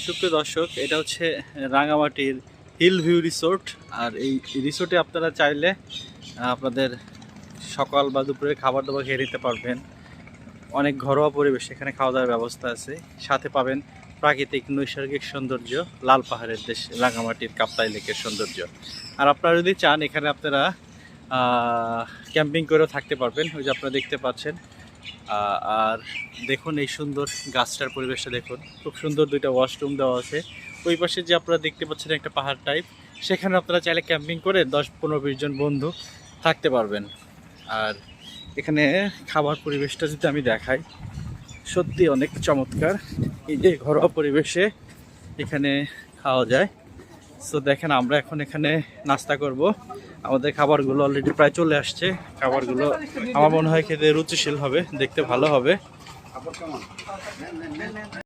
সুপ্রিয় দর্শক, এটা হচ্ছে রাঙামাটির হিল ভিউ রিসোর্ট। আর এই রিসোর্টে আপনারা চাইলে আপনাদের সকাল বা দুপুরে খাবার দাবার খেয়ে নিতে পারবেন। অনেক ঘরোয়া পরিবেশ, এখানে খাওয়া দাওয়ার ব্যবস্থা আছে। সাথে পাবেন প্রাকৃতিক নৈসর্গিক সৌন্দর্য, লাল পাহাড়ের দেশ রাঙামাটির কাপ্তাই লেকের সৌন্দর্য। আর আপনারা যদি চান এখানে আপনারা ক্যাম্পিং করেও থাকতে পারবেন। ওই যে আপনারা দেখতে পাচ্ছেন। আর দেখুন এই সুন্দর গাছটার পরিবেশটা দেখুন, খুব সুন্দর দুইটা ওয়াশরুম দেওয়া আছে। ওই পাশে যে আপনারা দেখতে পাচ্ছেন একটা পাহাড় টাইপ, সেখানে আপনারা চাইলে ক্যাম্পিং করে 10-15-20 জন বন্ধু থাকতে পারবেন। আর এখানে খাবার পরিবেশটা যদি আমি দেখাই, সত্যি অনেক চমৎকার। এই যে ঘরোয়া পরিবেশে এখানে খাওয়া যায়। সো দেখেন, আমরা এখন এখানে নাস্তা করব। আমাদের খাবারগুলো অলরেডি প্রায় চলে আসছে। খাবারগুলো আমার মনে হয় খেতে রুচিশীল হবে, দেখতে ভালো হবে।